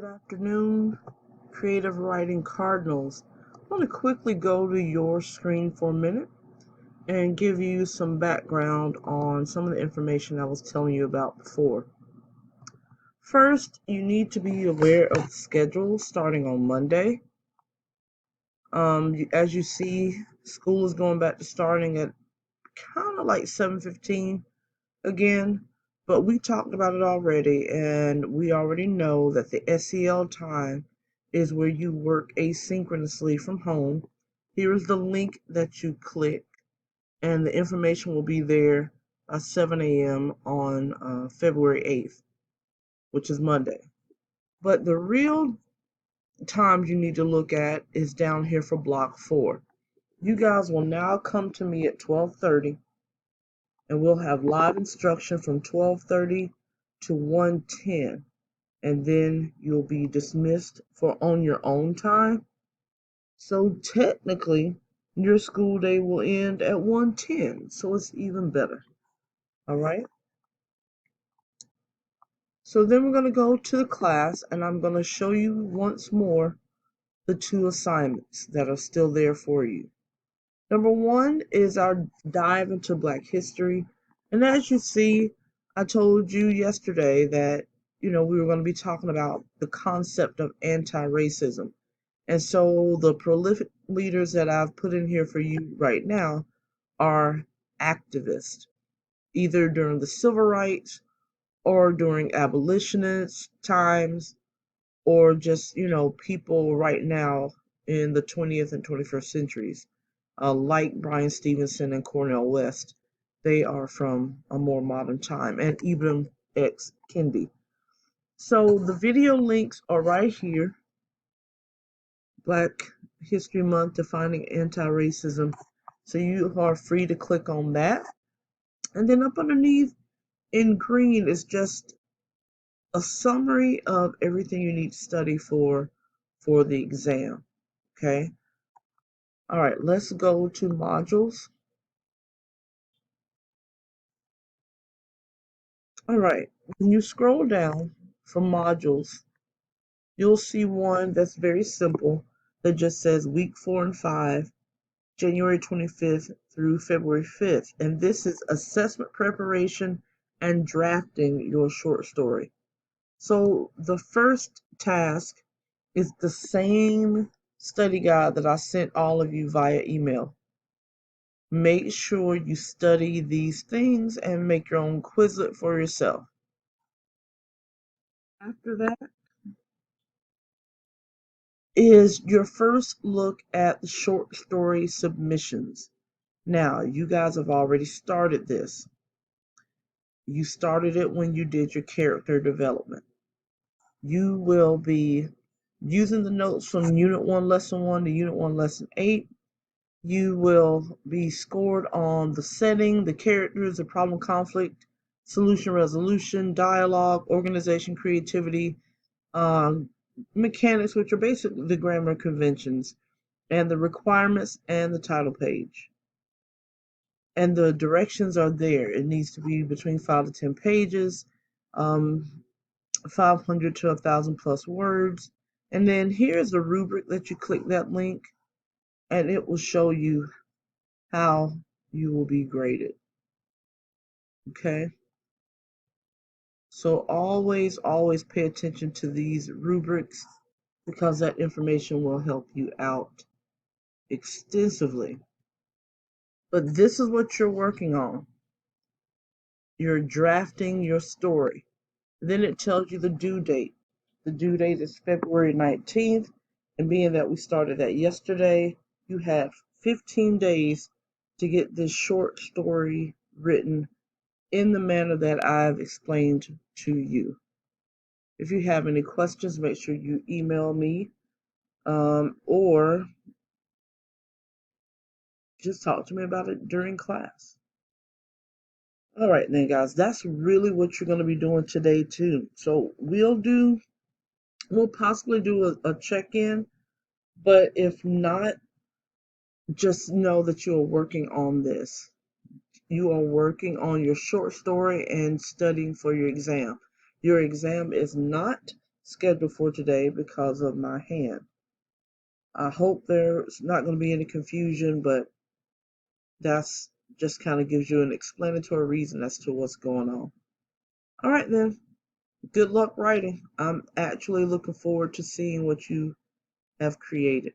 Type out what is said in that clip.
Good afternoon, Creative Writing Cardinals. I want to quickly go to your screen for a minute and give you some background on some of the information I was telling you about before. First, you need to be aware of the schedule starting on Monday. As you see, school is going back to starting at kind of like 7:15 again, but we talked about it already, and we already know that the SEL time is where you work asynchronously from home. Here is the link that you click, and the information will be there 7 a.m. on February 8th, which is Monday. But the real times you need to look at is down here for block 4. You guys will now come to me at 12:30, and we'll have live instruction from 12:30 to 1:10, and then you'll be dismissed for on your own time. So technically, your school day will end at 1:10, so it's even better. All right? So then we're going to go to the class, and I'm going to show you once more the 2 assignments that are still there for you. Number 1 is our dive into Black history. And as you see, I told you yesterday that, we were going to be talking about the concept of anti-racism. And so the prolific leaders that I've put in here for you right now are activists, either during the civil rights or during abolitionist times, or just, people right now in the 20th and 21st centuries, like Bryan Stevenson and Cornel West. They are from a more modern time, and Ibram X. Kendi. So the video links are right here. Black History Month, Defining Anti-Racism. So you are free to click on that. And then up underneath in green is just a summary of everything you need to study for the exam. Okay. All right, let's go to modules. All right, when you scroll down from modules, you'll see one that's very simple that just says week 4 and 5, January 25th through February 5th. And this is assessment preparation and drafting your short story. So the first task is the same study guide that I sent all of you via email. Make sure you study these things and make your own Quizlet for yourself. After that is your first look at the short story submissions. Now, you guys have already started this. You started it when you did your character development. You will be using the notes from Unit 1, Lesson 1 to Unit 1, Lesson 8. You will be scored on the setting, the characters, the problem, conflict, solution, resolution, dialogue, organization, creativity, mechanics, which are basically the grammar conventions, and the requirements and the title page. And the directions are there. It needs to be between 5 to 10 pages, 500 to 1,000 plus words. And then here's the rubric that you click that link, and it will show you how you will be graded. Okay? So always, always pay attention to these rubrics because that information will help you out extensively. But this is what you're working on. You're drafting your story. Then it tells you the due date. The due date is February 19th, and being that we started that yesterday, you have 15 days to get this short story written in the manner that I've explained to you. If you have any questions, make sure you email me or just talk to me about it during class. All right, then, guys, that's really what you're going to be doing today, too. So we'll possibly do a check-in, but if not, just know that you are working on this. You are working on your short story and studying for your exam. Your exam is not schedule for today because of my hand. I hope there's not going to be any confusion, but that's just kind of gives you an explanatory reason as to what's going on. All right, then. Good luck writing. I'm actually looking forward to seeing what you have created.